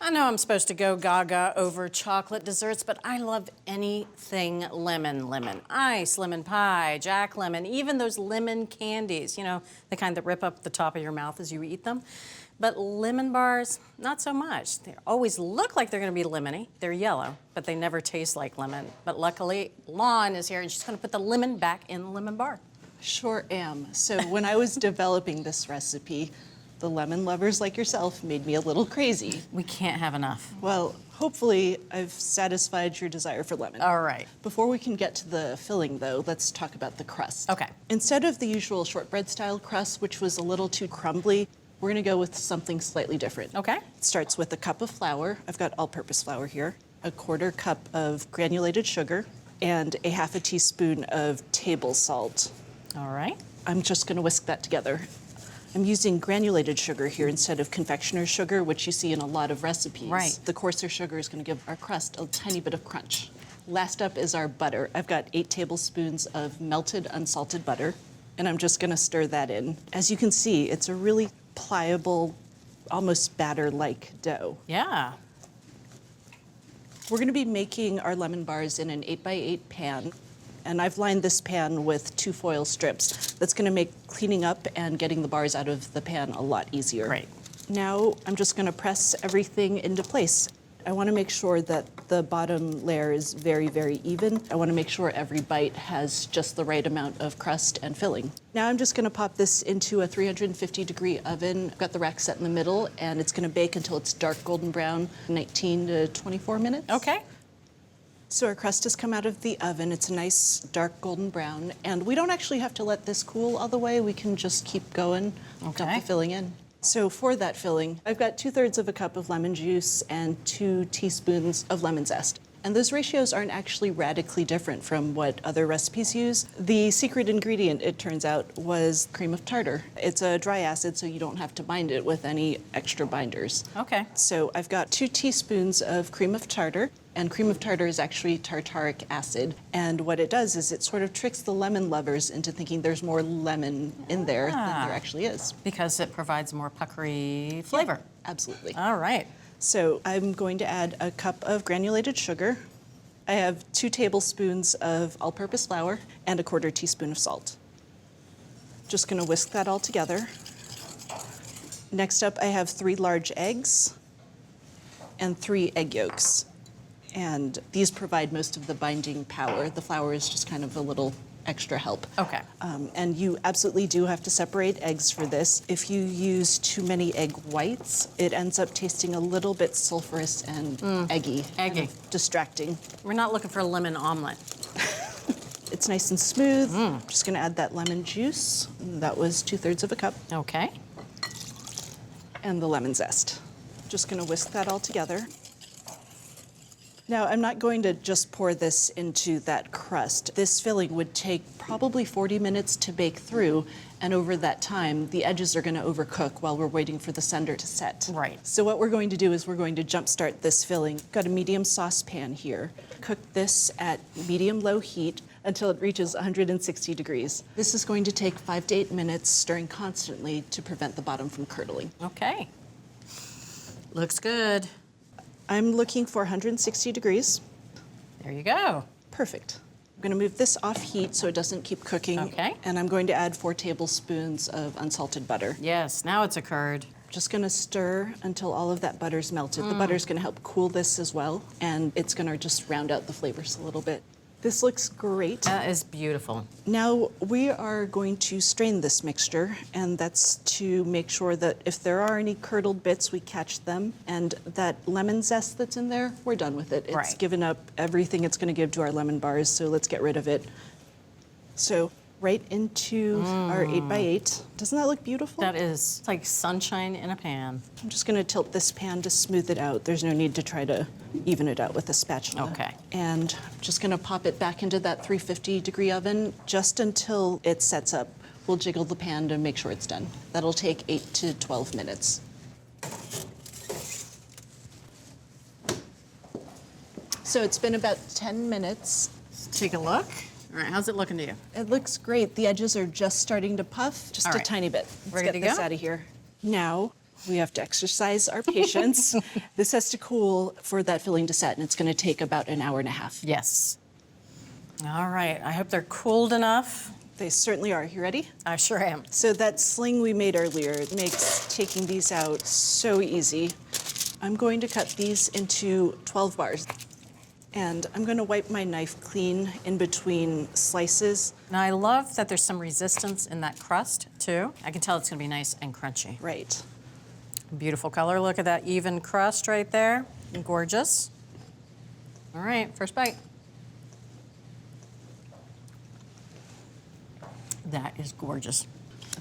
I know I'm supposed to go gaga over chocolate desserts, but I love anything lemon. Lemon ice, lemon pie, jack lemon, even those lemon candies, you know, the kind that rip up the top of your mouth as you eat them. But lemon bars, not so much. They always look like they're gonna be lemony. They're yellow, but they never taste like lemon. But luckily, Lan is here and she's gonna put the lemon back in the lemon bar. Sure am. So when I was developing this recipe, the lemon lovers like yourself made me a little crazy. We can't have enough. Well, hopefully I've satisfied your desire for lemon. All right. Before we can get to the filling though, let's talk about the crust. Okay. Instead of the usual shortbread style crust, which was a little too crumbly, we're gonna go with something slightly different. Okay. It starts with a cup of flour. I've got all-purpose flour here, a 1/4 cup of granulated sugar, and a 1/2 teaspoon of table salt. All right. I'm just gonna whisk that together. I'm using granulated sugar here instead of confectioner's sugar, which you see in a lot of recipes. Right. The coarser sugar is gonna give our crust a tiny bit of crunch. Last up is our butter. I've got 8 tablespoons of melted unsalted butter, and I'm just gonna stir that in. As you can see, it's a really pliable, almost batter-like dough. Yeah. We're gonna be making our lemon bars in an 8x8 pan. And I've lined this pan with 2 foil strips. That's gonna make cleaning up and getting the bars out of the pan a lot easier. Great. Now I'm just gonna press everything into place. I wanna make sure that the bottom layer is very, very even. I wanna make sure every bite has just the right amount of crust and filling. Now I'm just gonna pop this into a 350-degree oven. I've got the rack set in the middle, and it's gonna bake until it's dark golden brown, 19 to 24 minutes. Okay. So our crust has come out of the oven. It's a nice dark golden brown, and we don't actually have to let this cool all the way. We can just keep going, dump Okay. the filling in. So for that filling, I've got 2/3 of a cup of lemon juice and 2 teaspoons of lemon zest. And those ratios aren't actually radically different from what other recipes use. The secret ingredient, it turns out, was cream of tartar. It's a dry acid, so you don't have to bind it with any extra binders. Okay. So I've got 2 teaspoons of cream of tartar, and cream of tartar is actually tartaric acid. And what it does is it sort of tricks the lemon lovers into thinking there's more lemon in there than there actually is. Because it provides more puckery flavor. Absolutely. All right. So I'm going to add a cup of granulated sugar. I have 2 tablespoons of all-purpose flour and a 1/4 teaspoon of salt. Just gonna whisk that all together. Next up, I have 3 large eggs and 3 egg yolks. And these provide most of the binding power. The flour is just kind of a little extra help. Okay. And you absolutely do have to separate eggs for this. If you use too many egg whites, it ends up tasting a little bit sulfurous and eggy. Eggy. Kind of distracting. We're not looking for a lemon omelet. It's nice and smooth. Just gonna add that lemon juice. That was 2/3 of a cup. Okay. And the lemon zest. Just gonna whisk that all together. Now, I'm not going to just pour this into that crust. This filling would take probably 40 minutes to bake through, and over that time, the edges are gonna overcook while we're waiting for the center to set. Right. So what we're going to do is we're going to jumpstart this filling. Got a medium saucepan here. Cook this at medium-low heat until it reaches 160 degrees. This is going to take 5 to 8 minutes, stirring constantly to prevent the bottom from curdling. Okay. Looks good. I'm looking for 160 degrees. There you go. Perfect. I'm gonna move this off heat so it doesn't keep cooking. Okay. And I'm going to add 4 tablespoons of unsalted butter. Yes, now it's occurred. Just gonna stir until all of that butter's melted. The butter's gonna help cool this as well, and it's gonna just round out the flavors a little bit. This looks great. That is beautiful. Now we are going to strain this mixture, and that's to make sure that if there are any curdled bits, we catch them. And that lemon zest that's in there, we're done with it. It's Right. given up everything it's gonna give to our lemon bars, so let's get rid of it. So right into our 8x8. Doesn't that look beautiful? That is like sunshine in a pan. I'm just gonna tilt this pan to smooth it out. There's no need to try to even it out with a spatula. Okay. And I'm just gonna pop it back into that 350-degree oven just until it sets up. We'll jiggle the pan to make sure it's done. That'll take 8 to 12 minutes. So it's been about 10 minutes. Let's take a look. All right, how's it looking to you? It looks great. The edges are just starting to puff, just All a right. tiny bit. Let's Ready get to this go? out of here. Now, We have to exercise our patience. This has to cool for that filling to set, and it's going to take about an hour and a half. Yes. All right, I hope they're cooled enough. They certainly are. You ready? I sure am. So that sling we made earlier makes taking these out so easy. I'm going to cut these into 12 bars. And I'm going to wipe my knife clean in between slices. And I love that there's some resistance in that crust, too. I can tell it's going to be nice and crunchy. Right. Beautiful color. Look at that even crust right there. Gorgeous. All right, first bite. That is gorgeous.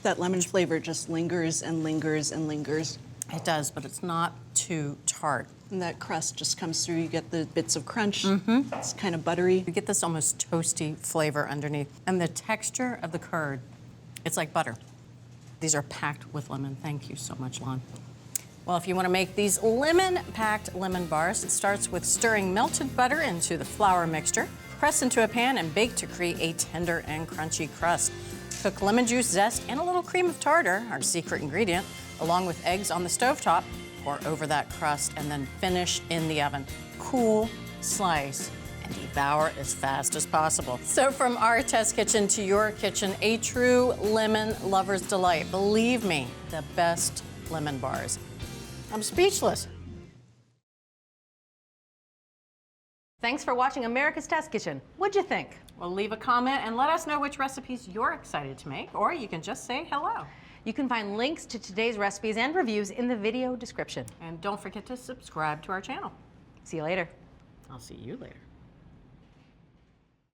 That lemon flavor just lingers and lingers and lingers. It does, but it's not too tart. And that crust just comes through. You get the bits of crunch. Mm-hmm. It's kind of buttery. You get this almost toasty flavor underneath. And the texture of the curd, it's like butter. These are packed with lemon. Thank you so much, Lan. Well, if you want to make these lemon-packed lemon bars, it starts with stirring melted butter into the flour mixture, press into a pan, and bake to create a tender and crunchy crust. Cook lemon juice, zest, and a little cream of tartar, our secret ingredient, along with eggs on the stovetop. Pour over that crust and then finish in the oven. Cool, slice, and devour as fast as possible. So from our test kitchen to your kitchen, a true lemon lover's delight. Believe me, the best lemon bars. I'm speechless. Thanks for watching America's Test Kitchen. What'd you think? Well, leave a comment and let us know which recipes you're excited to make, or you can just say hello. You can find links to today's recipes and reviews in the video description. And don't forget to subscribe to our channel. See you later. I'll see you later.